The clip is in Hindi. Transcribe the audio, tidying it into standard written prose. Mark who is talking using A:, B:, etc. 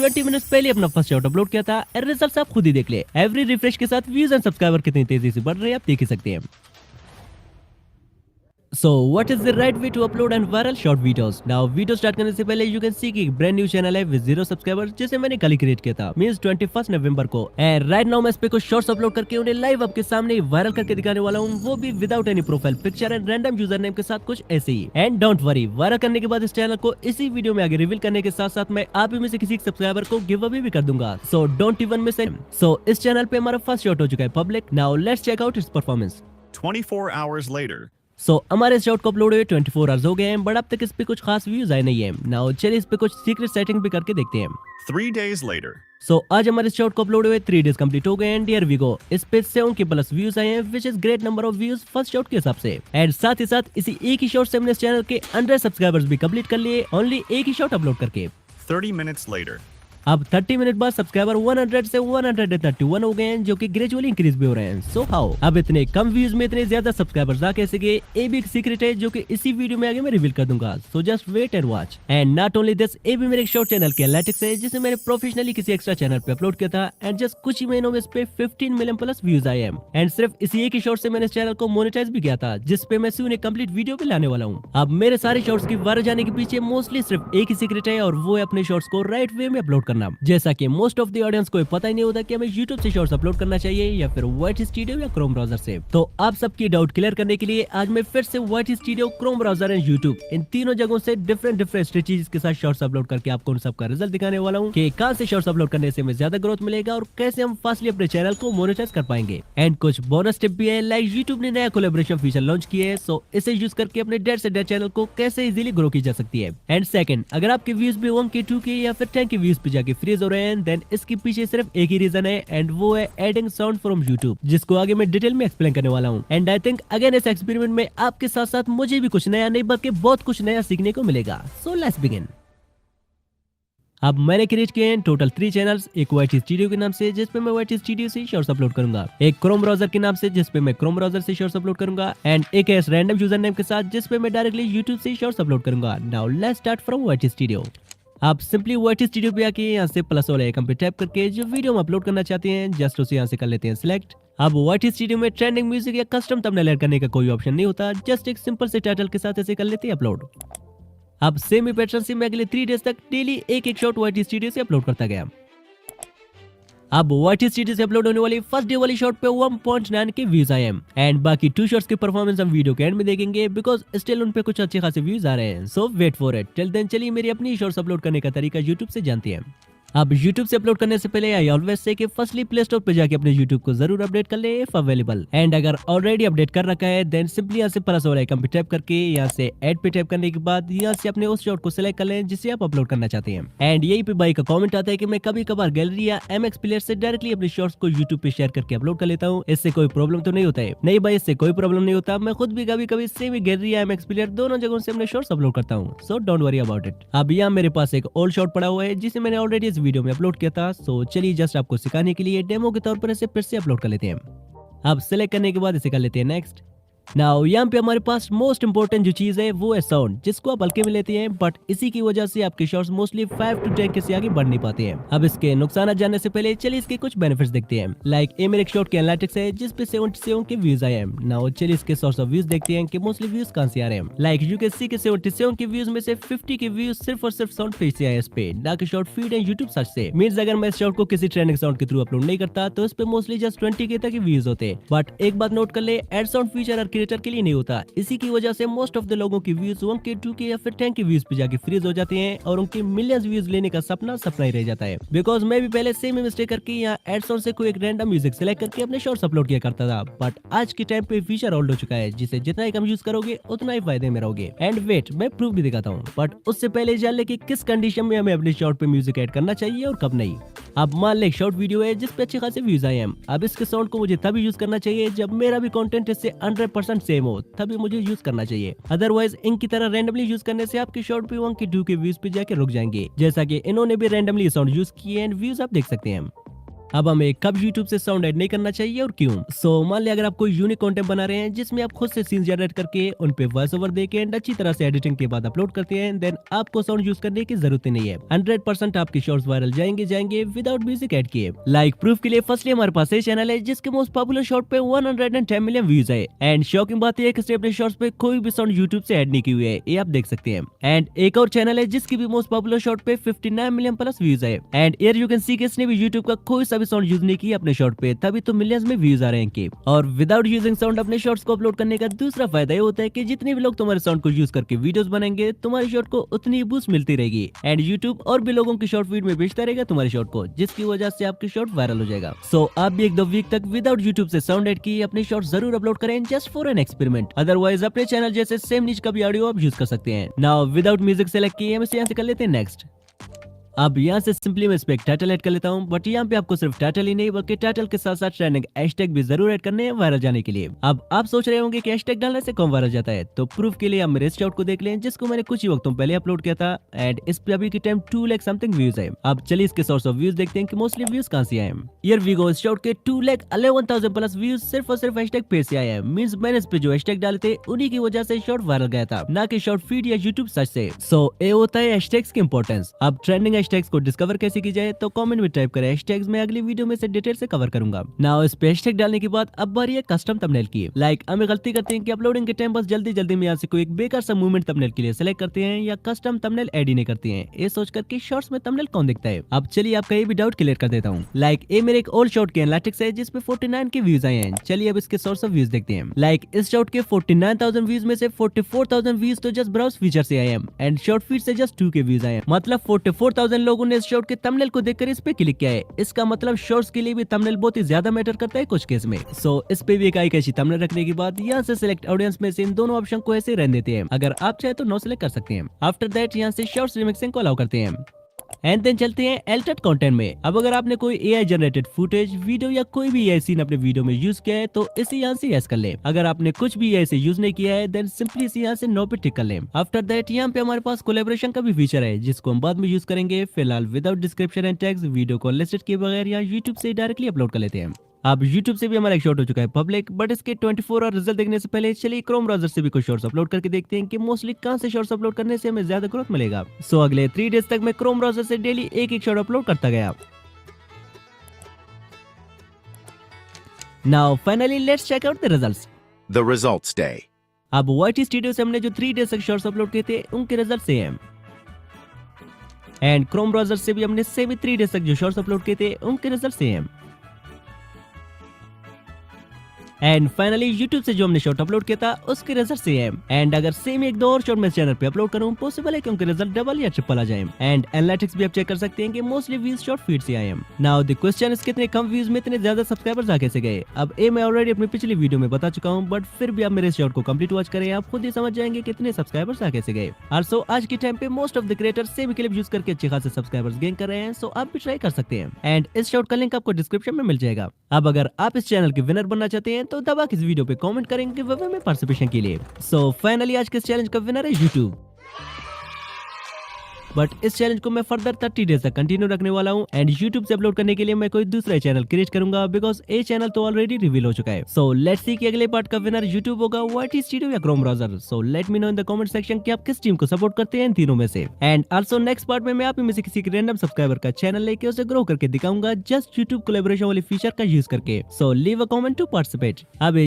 A: 20 मिनट पहले अपना फर्स्ट शॉट अपलोड किया था। रिजल्ट आप खुद ही देख ले। एवरी रिफ्रेश के साथ व्यूज एंड सब्सक्राइबर कितनी तेजी से बढ़ रहे हैं आप देख ही सकते हैं। So what is the right way to upload and viral short videos? Now video start करने से पहले you can see कि ब्रांड न्यू चैनल है with 0 सब्सक्राइबर्स जिसे मैंने कल ही क्रिएट किया था मींस 21 नवंबर को। एंड राइट नाउ मैं इस पे कुछ शॉर्ट्स अपलोड करके उन्हें लाइव आपके सामने वायरल करके दिखाने वाला हूँ, वो भी without any profile picture and random user name के साथ कुछ ऐसे ही। एंड डोंट वरी, वायरल करने के बाद इस चैनल को इसी वीडियो में आगे रिवील करने के साथ साथ मैं आप ही में से किसी सब्सक्राइबर को गिव अवे भी कर दूंगा। So don't even miss it. So इस चैनल पे हमारा फर्स्ट शॉट हो चुका है public. Now let's check out its performance.
B: 24 hours later.
A: हमारे इस शॉट को अपलोड हुए 24 आवर्स हो गए हैं, बट अब तक इस पे कुछ खास व्यूज आए नहीं है। नाउ चलिए इस पे कुछ सीक्रेट सेटिंग भी करके देखते हैं।
B: 3 days later.
A: आज हमारे शॉट को अपलोड हुए 3 डेज कंप्लीट हो गए हैं। डियर वी गो, इस पे 7 के प्लस व्यूज आए हैं, which is great number of views first shot के हिसाब से। एंड साथ ही साथ इसी एक ही शॉट से हमने इस चैनल के 100 सब्सक्राइबर्स भी कंप्लीट कर लिए, ओनली एक ही शॉट अपलोड करके।
B: 30 minutes later.
A: अब 30 मिनट बाद सब्सक्राइबर 100 से 131 हो गए हैं, जो कि ग्रेजुअली इंक्रीज भी हो रहे हैं। सो हाउ अब इतने कम व्यूज में इतने ज्यादा सब्सक्राइबर्स आ कैसे गए? ये भी एक सीक्रेट है जो कि इसी वीडियो में आगे मैं रिवील कर दूंगा। So just wait and watch. And not only this, ये भी मेरे शॉर्ट चैनल के एनालिटिक्स है जिसे मैंने प्रोफेशनली किसी एक्स्ट्रा चैनल पे अपलोड किया था। एंड जस्ट कुछ ही महीनों में इस पे 15 मिलियन प्लस व्यूज आए हैं। एंड सिर्फ इसी एक ही शॉर्ट से मैंने इस चैनल को मोनेटाइज भी किया था, जिसपे मैं सून एक कंप्लीट वीडियो भी लाने वाला हूँ। अब मेरे सारे शॉर्ट्स की वायरल जाने के पीछे मोस्टली सिर्फ एक ही सीक्रेट है, और वो है अपने शॉर्ट्स को राइट वे में अपलोड करना। जैसा कि मोस्ट ऑफ द ऑडियंस को पता ही नहीं होता कि हमें YouTube से शॉर्ट्स अपलोड करना चाहिए या फिर YT स्टूडियो या क्रोम ब्राउजर से। तो आप सबकी डाउट क्लियर करने के लिए आज मैं फिर से YT studio, Chrome browser and YouTube इन तीनों जगहों से डिफरेंट स्ट्रेटजीज के साथ शॉर्ट्स अपलोड करके आपको उन सबका रिजल्ट दिखाने वाला हूँ कि कहां से शॉर्ट्स अपलोड करने से हमें ज्यादा ग्रोथ मिलेगा और कैसे हम फास्टली अपने चैनल को मोनेटाइज कर पाएंगे। एंड कुछ बोनस टिप भी है, लाइक YouTube ने नया कोलैबोरेशन फीचर लॉन्च किया है, सो इसे यूज करके अपने डेढ़ से डेढ़ चैनल को कैसे इजीली ग्रो की जा सकती है। एंड सेकंड, अगर आपके व्यूज भी 1K 2K या फिर 10K व्यूज पे जाके फ्रीज हो रहे हैं, देन इसके पीछे सिर्फ एक ही रीजन है, एंड वो है एडिंग साउंड फ्रॉम YouTube, जिसको आगे मैं डिटेल में एक्सप्लेन करने वाला हूँ। एंड आई थिंक अगेन इस एक्सपेरिमेंट में आपके साथ साथ मुझे भी कुछ नया नहीं बल्कि बहुत कुछ नया सीखने को मिलेगा। So let's begin. अब मैंने क्रिएट किए हैं टोटल 3 चैनल्स, एक YT स्टूडियो के नाम से जिसपे मैं YT स्टूडियो से शॉर्ट्स अपलोड करूंगा, एक क्रोम ब्राउजर के नाम से जिसपे मैं क्रोम ब्राउजर से शॉर्ट्स अपलोड करूंगा, एंड एक है रैंडम यूजर नेम के साथ जिसपे मैं डायरेक्टली YouTube से शॉर्ट्स अपलोड करूंगा। Now let's start from YT studio. आप सिंपली YT स्टूडियो पे आके यहाँ से प्लस वाले आइकन पे टैप करके जो वीडियो हम अपलोड करना चाहते हैं जस्ट उसे यहाँ से कर लेते हैं सिलेक्ट। अब YT स्टूडियो में ट्रेंडिंग म्यूजिक या कस्टम थंबनेल ऐड करने का कोई ऑप्शन नहीं होता, जस्ट एक सिंपल से टाइटल के साथ ऐसे कर लेते हैं अपलोड। अब सेम ही पैटर्न से मैं अगले 3 डेज तक डेली एक शॉट YT स्टूडियो से अपलोड करता गया। अब YT स्टूडियो से अपलोड होने वाली फर्स्ट डे वाली शॉट पे 1.9 के व्यूज आए हैं, एंड बाकी 2 शॉट्स की परफॉर्मेंस हम वीडियो के एंड में देखेंगे बिकॉज स्टिल उन पे कुछ अच्छे खासे व्यूज आ रहे हैं। So wait for it. Till then चलिए मेरी अपनी शॉर्ट्स अपलोड करने का तरीका YouTube से जानते हैं। अब YouTube से अपलोड करने से पहले आई ऑलवेज से कि फर्स्टली प्ले स्टोर पे जाके अपने YouTube को जरूर अपडेट कर ले इफ अवेलेबल, एंड अगर ऑलरेडी अपडेट कर रखा है देन सिंपली यहाँ से प्लस वाला आइकन पे टैप करके यहाँ से ऐड पे टैप करने के बाद यहाँ से अपने उस शॉट को सिलेक्ट कर लें जिसे आप अपलोड करना चाहते हैं। एंड यही पे भाई का कमेंट आता है कि मैं कभी कभार गैलरी या MX प्लेयर से डायरेक्टली अपने शॉर्ट्स को YouTube पे शेयर करके अपलोड कर लेता हूँ, इससे कोई प्रॉब्लम तो नहीं होता है? नहीं भाई, इससे कोई प्रॉब्लम नहीं होता। मैं खुद भी कभी कभी सेम ही गैलरी या MX प्लेयर दोनों जगहों से अपने शॉर्ट्स अपलोड करता हूँ, so don't worry about it. अब यहाँ मेरे पास एक ओल्ड शॉट पड़ा हुआ है जिसे मैंने ऑलरेडी इस वीडियो में अपलोड किया था। सो चलिए जस्ट आपको सिखाने के लिए डेमो के तौर पर इसे फिर से अपलोड कर लेते हैं। अब सिलेक्ट करने के बाद इसे कर लेते हैं नेक्स्ट। नाउ यहाँ पे हमारे पास मोस्ट इंपोर्टेंट जो चीज है वो है साउंड, जिसको आप हल्के में लेते हैं, बट इसी की वजह से आपके शॉट्स मोस्टली 5 to 10 के से आगे बढ़ नहीं पाते हैं। अब इसके नुकसान जानने से पहले चलिए इसके कुछ बेनिफिट्स देखते हैं। लाइक ये मेरे शॉट के एनालिटिक्स है जिसपे 77 के व्यूज आए हैं। नाउ चलिए इसके सोर्स ऑफ व्यूज देखते हैं कि मोस्टली व्यूज कहां से आ रहे हैं। लाइक यू कैन सी के 77 के व्यूज में से 50 के व्यूज सिर्फ और सिर्फ साउंड पेज से आए इस पे, ना कि short feed and YouTube search से। मींस अगर मैं इस शॉट को किसी ट्रेंडिंग साउंड के थ्रू अपलोड नहीं करता तो इस पे मोस्टली जस्ट 20 के तक के व्यूज होते। बट एक बात नोट कर ले, एड साउंड फीचर हर क्रिएटर के लिए नहीं होता। इसी की वजह से मोस्ट ऑफ द लोगों की व्यूज 1K 2K या फिर 10K व्यूज पे जाके फ्रीज हो जाते हैं और उनके मिलियंस व्यूज लेने का सपना सपना ही रह जाता है। बिकॉज मैं भी पहले सेम मिस्टेक करके यहाँ एड साउंड से कोई एक रैंडम म्यूजिक सिलेक्ट करके अपने शॉर्ट्स अपलोड किया करता था, बट आज के टाइम पे फीचर ओल्ड हो चुका है जिसे जितना ही कम यूज करोगे उतना ही फायदे में रहोगे। एंड वेट, मैं प्रूफ भी दिखाता हूँ, बट उससे पहले जान ले कि किस कंडीशन में हमें अपने शॉर्ट पे म्यूजिक ऐड करना चाहिए और कब नहीं। अब मान ले शॉर्ट वीडियो है जिसपे अच्छे खासे व्यूज आए हैं। अब इसके साउंड को मुझे तभी यूज करना चाहिए जब मेरा भी कंटेंट इससे 100% सेम हो, तभी मुझे यूज करना चाहिए। अदरवाइज इनकी तरह रैंडमली यूज करने से आपके शॉर्ट पे 1K 2K व्यूज पे जाके रुक जाएंगे, जैसा कि इन्होंने भी रैंडमली साउंड यूज किए एंड व्यूज आप देख सकते हैं। अब हमें कब YouTube से साउंड ऐड नहीं करना चाहिए और क्यों। सो मान लिया अगर आप कोई यूनिक कंटेंट बना रहे हैं जिसमें आप खुद से सीन जनरेट करके उन पे वॉइस ओवर देके एंड अच्छी तरह से एडिटिंग के बाद अपलोड करते हैं, देन आपको साउंड यूज करने की जरूरत ही नहीं है। 100% आपके शॉर्ट्स वायरल जाएंगे विदाउट म्यूजिक ऐड किए। लाइक प्रूफ के लिए फर्स्टली हमारे पास ये चैनल है जिसके मोस्ट पॉपुलर शॉर्ट पे 110 मिलियन व्यूज है एंड शॉकिंग बात यह है कि इसने अपने शॉर्ट्स पे कोई भी साउंड यूट्यूब से ऐड नहीं की हुई है, ये आप देख सकते हैं। एंड एक और चैनल है जिसकी भी मोस्ट पॉपुलर शॉर्ट पे 59 मिलियन प्लस व्यूज है and here you can see कि इसने भी यूट्यूब का कोई सा भी साउंड यूज नहीं किया अपने शॉर्ट पे, तभी तो मिलियंस में व्यूज आ रहे हैं इनके। और विदाउट यूजिंग साउंड अपने शॉर्ट्स को अपलोड करने का दूसरा फायदा ये होता है कि जितने भी लोग तुम्हारे साउंड को यूज करके वीडियोस बनाएंगे तुम्हारे शॉर्ट को उतनी बूस्ट मिलती रहेगी एंड यूट्यूब और भी लोगों की शॉर्ट वीडियो में बेचता रहेगा तुम्हारे शॉर्ट को, जिसकी वजह से आपकी शॉर्ट वायरल हो जाएगा। सो आप भी 1-2 वीक तक विदाउट यूट्यूब से साउंड ऐड किए अपने शॉर्ट जरूर अपलोड करें just for an experiment. Otherwise अपने चैनल जैसे सेम नीच का भी ऑडियो आप यूज कर सकते हैं। नाउ विदाउट म्यूजिक सेलेक्ट किए हम इसे यहाँ से कर लेते हैं नेक्स्ट। अब यहाँ से सिंपली मैं इस पे एक टाइटल ऐड कर लेता हूँ, बट यहाँ पे आपको सिर्फ टाइटल ही नहीं बल्कि टाइटल के साथ साथ ट्रेंडिंग हैशटैग भी जरूर ऐड करने हैं वायरल जाने के लिए। अब आप सोच रहे होंगे कि हैशटैग डालने से कौन वायरल जाता है, तो प्रूफ के लिए आप मेरे शॉर्ट को देख लें जिसको मैंने कुछ ही वक्तों पहले अपलोड किया था एंड इस पे अभी के टाइम 2 लाख समथिंग व्यूज है। अब चलिए इसके सोर्स ऑफ व्यूज देखते हैं कि मोस्टली व्यूज कहां से आए हैं। हियर वी गो, शॉर्ट के 2,11,000 प्लस व्यूज सिर्फ और सिर्फ हैशटैग पे से आए हैं। मींस मैंने इस पे जो हैशटैग डाले थे उन्हीं की वजह से शॉर्ट वायरल गया था, ना कि शॉर्ट फीड या यूट्यूब सर्च से। सो ये होता है हैशटैग्स की इंपॉर्टेंस। अब ट्रेंडिंग हैशटैग्स को डिस्कवर कैसे की जाए तो कमेंट में टाइप करें हैशटैग्स, मैं अगली वीडियो में से डिटेल से कवर करूंगा। नाउ इस पे हैशटैग डालने के बाद अब बारी है कस्टम थंबनेल की। लाइक हमें गलती करते हैं कि अपलोडिंग के टाइम बस जल्दी में यहाँ से कोई एक बेकार सा मूवमेंट थंबनेल के लिए सेलेक्ट करते हैं या कस्टम थंबनेल ऐड ही नहीं करते हैं, ये सोचकर कि शॉर्ट्स में थंबनेल कौन दिखता है। अब चलिए आपका ये भी डाउट क्लियर कर देता हूँ। लाइक ये मेरे एक ओल्ड शॉर्ट के एनालिटिक्स है जिसपे 49 के व्यूज आए हैं। चलिए अब इसके सोर्स ऑफ व्यूज देखते हैं। लाइक इस शॉर्ट के 49,000 व्यूज में से 44,000 व्यूज तो जस्ट ब्राउज फीचर से आए हैं एंड शॉर्ट फीड से जस्ट 2 के व्यूज आए हैं। मतलब 44,000 लोगों ने इस शॉर्ट के थंबनेल को देखकर इस पे क्लिक किया है। इसका मतलब शॉर्ट्स के लिए भी थंबनेल बहुत ही ज्यादा मैटर करता है कुछ केस में। सो इस पे भी एक आई कैसी थंबनेल रखने के बाद यहाँ से सिलेक्ट ऑडियंस में से इन दोनों ऑप्शन को ऐसे रहने देते हैं। अगर आप चाहे तो नो सिलेक्ट कर सकते हैं। आफ्टर दैट यहाँ से शॉर्ट्स रिमिक्सिंग को अलाउ करते हैं एंड देन चलते हैं एल्टर्ड कंटेंट में। अब अगर आपने कोई एआई जनरेटेड फुटेज, वीडियो या कोई भी एआई सीन अपने वीडियो में यूज किया है तो इसे यहाँ से यस कर ले। अगर आपने कुछ भी एआई से यूज नहीं किया है देन सिंपली इसे यहाँ से नो पे टिक कर ले। आफ्टर दैट यहाँ पे हमारे पास कोलैबोरेशन का भी फीचर है जिसको हम बाद में यूज करेंगे। फिलहाल without description and tags video को लिस्टेड के बगैर यहाँ यूट्यूब से डायरेक्टली अपलोड कर लेते हैं। अब YouTube से भी हमारा एक शॉर्ट हो चुका है पब्लिक, बट इसके 24 और रिजल्ट देखने से पहले चलिए क्रोम ब्राउजर से भी कुछ शॉर्ट्स अपलोड करके देखते हैं कि मोस्टली कहां से शॉर्ट्स अपलोड करने से हमें ज्यादा ग्रोथ मिलेगा। सो अगले 3 डेज तक मैं क्रोम ब्राउजर से डेली एक शॉर्ट अपलोड करता गया। Now finally let's check out the results.
C: The results day.
A: अब YT स्टूडियो से हमने जो 3 डेज तक शॉर्ट्स अपलोड किए थे उनके रिजल्ट से हैं एंड क्रोम ब्राउजर से भी हमने से भी 3 डेज तक जो शॉर्ट्स अपलोड किए थे उनके रिजल्ट से हैं एंड फाइनली YouTube से जो हमने शॉर्ट अपलोड किया था उसके रिजल्ट से है। एंड अगर सेम एक दो और शॉर्ट मैं चैनल पे अपलोड करूं पॉसिबल है कि उनके रिजल्ट डबल या ट्रिपल आ जाए। एंड एनालिटिक्स भी आप चेक कर सकते हैं कि मोस्टली व्यूज शॉर्ट फीड से आए हैं। नाउ द क्वेश्चन इज कितने कम व्यूज में इतने ज्यादा सब्सक्राइबर्स आ कैसे गए। अब ये मैं ऑलरेडी अपनी पिछली वीडियो में बता चुका हूँ, बट फिर भी आप मेरे शॉर्ट को कंप्लीट वॉच करें, आप खुद ही समझ जाएंगे कितने सब्सक्राइबर्स आ कैसे गए। ऑल्सो आज के टाइम पे most of the creators same clip use करके अच्छे खासे सब्सक्राइबर्स गेन कर रहे हैं, सो आप भी ट्राई कर सकते हैं एंड इस शॉर्ट का लिंक आपको डिस्क्रिप्शन में मिल जाएगा। अब अगर आप इस चैनल के विनर बनना चाहते हैं तो दबा के इस वीडियो पे कमेंट करेंगे गिवअवे में पार्टिसिपेशन के लिए। सो फाइनली आज के चैलेंज का विनर है YouTube, बट इस चैलेंज को मैं फर्दर 30 डेज तक कंटिन्यू रखने वाला हूँ एंड YouTube से अपलोड करने के लिए मैं कोई दूसरा चैनल क्रिएट करूंगा बिकॉज ये चैनल तो ऑलरेडी रिवील हो चुका है। सो लेट्स सी कि अगले पार्ट का विनर YouTube होगा, YT स्टूडियो या Chrome browser. So let me know in the comment section कि आप किस टीम को सपोर्ट करते हैं इन तीनों में से। एंड आल्सो नेक्स्ट पार्ट में मैं आप में से किसी के रैंडम सब्सक्राइबर का चैनल लेके उसे ग्रो करके दिखाऊंगा जस्ट YouTube कोलैबोरेशन वाली फीचर का यूज करके। So leave a comment to participate. अब